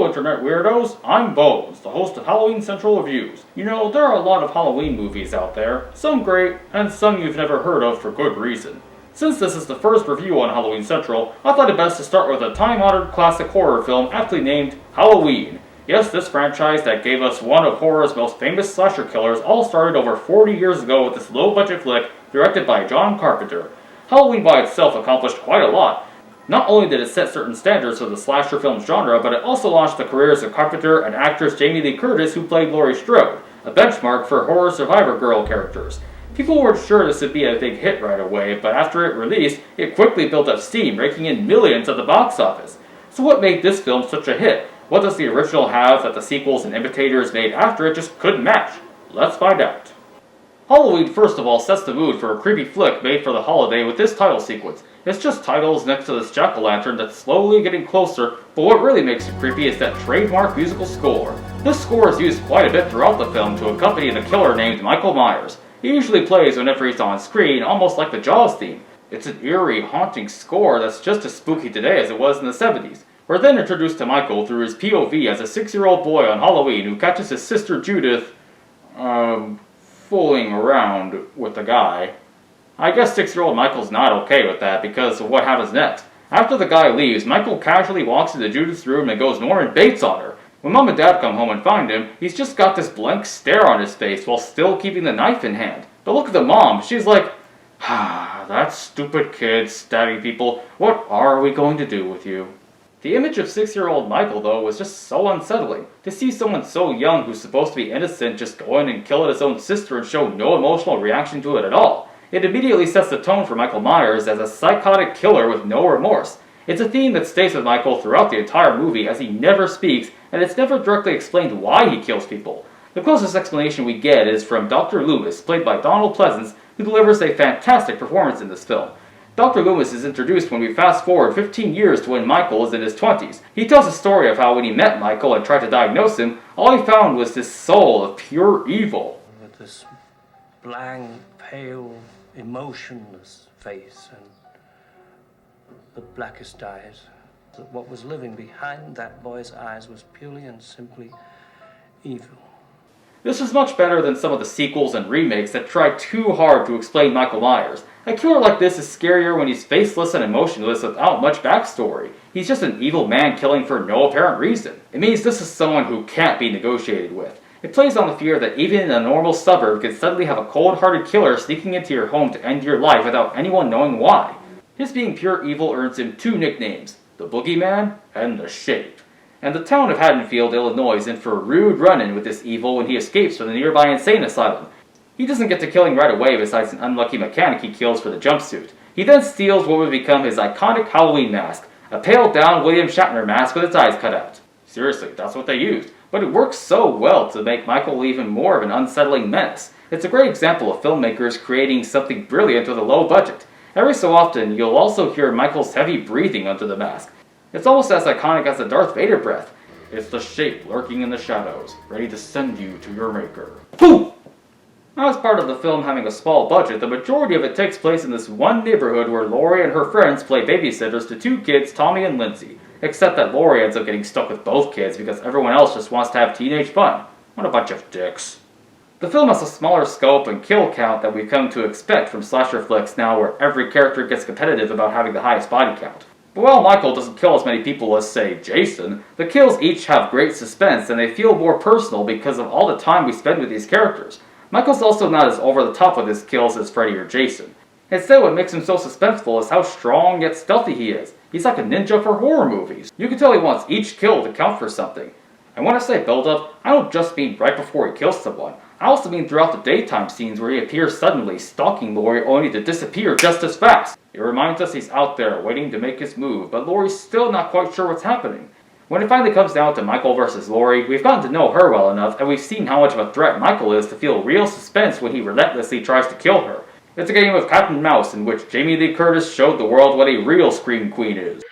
Internet weirdos, I'm Bones, the host of Halloween Central Reviews. You know, there are a lot of Halloween movies out there, some great, and some you've never heard of for good reason. Since this is the first review on Halloween Central, I thought it best to start with a time-honored classic horror film aptly named Halloween. Yes, this franchise that gave us one of horror's most famous slasher killers all started over 40 years ago with this low-budget flick directed by John Carpenter. Halloween by itself accomplished quite a lot. Not only did it set certain standards for the slasher film genre, but it also launched the careers of Carpenter and actress Jamie Lee Curtis, who played Laurie Strode, a benchmark for horror survivor girl characters. People weren't sure this would be a big hit right away, but after it released, it quickly built up steam, raking in millions at the box office. So what made this film such a hit? What does the original have that the sequels and imitators made after it just couldn't match? Let's find out. Halloween, first of all, sets the mood for a creepy flick made for the holiday with this title sequence. It's just titles next to this jack-o'-lantern that's slowly getting closer, but what really makes it creepy is that trademark musical score. This score is used quite a bit throughout the film to accompany the killer named Michael Myers. He usually plays whenever he's on screen, almost like the Jaws theme. It's an eerie, haunting score that's just as spooky today as it was in the 70s. We're then introduced to Michael through his POV as a 6-year-old boy on Halloween who catches his sister Judith, fooling around with a guy. I guess 6-year-old Michael's not okay with that because of what happens next. After the guy leaves, Michael casually walks into Judith's room and goes Norman Bates on her. When Mom and Dad come home and find him, he's just got this blank stare on his face while still keeping the knife in hand. But look at the mom, she's like, that stupid kid stabbing people, what are we going to do with you? The image of 6-year-old Michael, though, was just so unsettling. To see someone so young who's supposed to be innocent just go in and kill his own sister and show no emotional reaction to it at all. It immediately sets the tone for Michael Myers as a psychotic killer with no remorse. It's a theme that stays with Michael throughout the entire movie as he never speaks, and it's never directly explained why he kills people. The closest explanation we get is from Dr. Loomis, played by Donald Pleasence, who delivers a fantastic performance in this film. Dr. Loomis is introduced when we fast forward 15 years to when Michael is in his 20s. He tells a story of how when he met Michael and tried to diagnose him, all he found was this soul of pure evil. With this blank, pale, emotionless face and the blackest eyes. That what was living behind that boy's eyes was purely and simply evil. This is much better than some of the sequels and remakes that try too hard to explain Michael Myers. A killer like this is scarier when he's faceless and emotionless without much backstory. He's just an evil man killing for no apparent reason. It means this is someone who can't be negotiated with. It plays on the fear that even in a normal suburb can suddenly have a cold-hearted killer sneaking into your home to end your life without anyone knowing why. His being pure evil earns him 2 nicknames, the Boogeyman and the Shape. And the town of Haddonfield, Illinois is in for a rude run-in with this evil when he escapes from the nearby insane asylum. He doesn't get to killing right away besides an unlucky mechanic he kills for the jumpsuit. He then steals what would become his iconic Halloween mask, a paled-down William Shatner mask with its eyes cut out. Seriously, that's what they used. But it works so well to make Michael even more of an unsettling menace. It's a great example of filmmakers creating something brilliant with a low budget. Every so often, you'll also hear Michael's heavy breathing under the mask. It's almost as iconic as the Darth Vader breath. It's the Shape lurking in the shadows, ready to send you to your maker. Poof! As part of the film having a small budget, the majority of it takes place in this one neighborhood where Laurie and her friends play babysitters to 2 kids, Tommy and Lindsay. Except that Laurie ends up getting stuck with both kids because everyone else just wants to have teenage fun. What a bunch of dicks. The film has a smaller scope and kill count that we've come to expect from slasher flicks now, where every character gets competitive about having the highest body count. But while Michael doesn't kill as many people as, say, Jason, the kills each have great suspense and they feel more personal because of all the time we spend with these characters. Michael's also not as over the top with his kills as Freddy or Jason. Instead, what makes him so suspenseful is how strong yet stealthy he is. He's like a ninja for horror movies. You can tell he wants each kill to count for something. And when I say build-up, I don't just mean right before he kills someone. I also mean throughout the daytime scenes where he appears suddenly, stalking Laurie only to disappear just as fast. It reminds us he's out there waiting to make his move, but Laurie's still not quite sure what's happening. When it finally comes down to Michael versus Laurie, we've gotten to know her well enough, and we've seen how much of a threat Michael is to feel real suspense when he relentlessly tries to kill her. It's a game of cat and mouse in which Jamie Lee Curtis showed the world what a real scream queen is.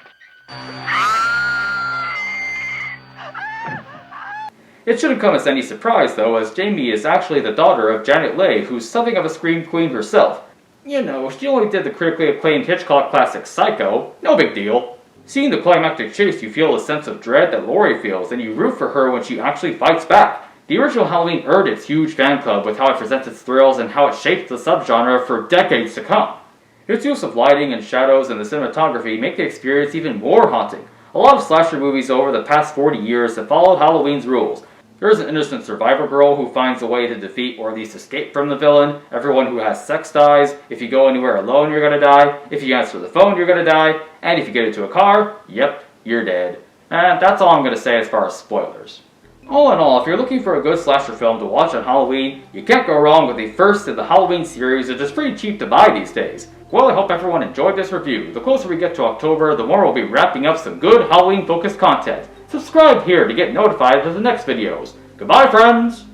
It shouldn't come as any surprise, though, as Jamie is actually the daughter of Janet Leigh, who's something of a scream queen herself. You know, she only did the critically acclaimed Hitchcock classic Psycho, no big deal. Seeing the climactic chase, you feel a sense of dread that Laurie feels, and you root for her when she actually fights back. The original Halloween earned its huge fan club with how it presents its thrills and how it shapes the subgenre for decades to come. Its use of lighting and shadows and the cinematography make the experience even more haunting. A lot of slasher movies over the past 40 years have followed Halloween's rules. There is an innocent survivor girl who finds a way to defeat or at least escape from the villain. Everyone who has sex dies. If you go anywhere alone, you're gonna die. If you answer the phone, you're gonna die. And if you get into a car, yep, you're dead. And that's all I'm gonna say as far as spoilers. All in all, if you're looking for a good slasher film to watch on Halloween, you can't go wrong with the first in the Halloween series, which is pretty cheap to buy these days. Well, I hope everyone enjoyed this review. The closer we get to October, the more we'll be wrapping up some good Halloween-focused content. Subscribe here to get notified of the next videos. Goodbye, friends!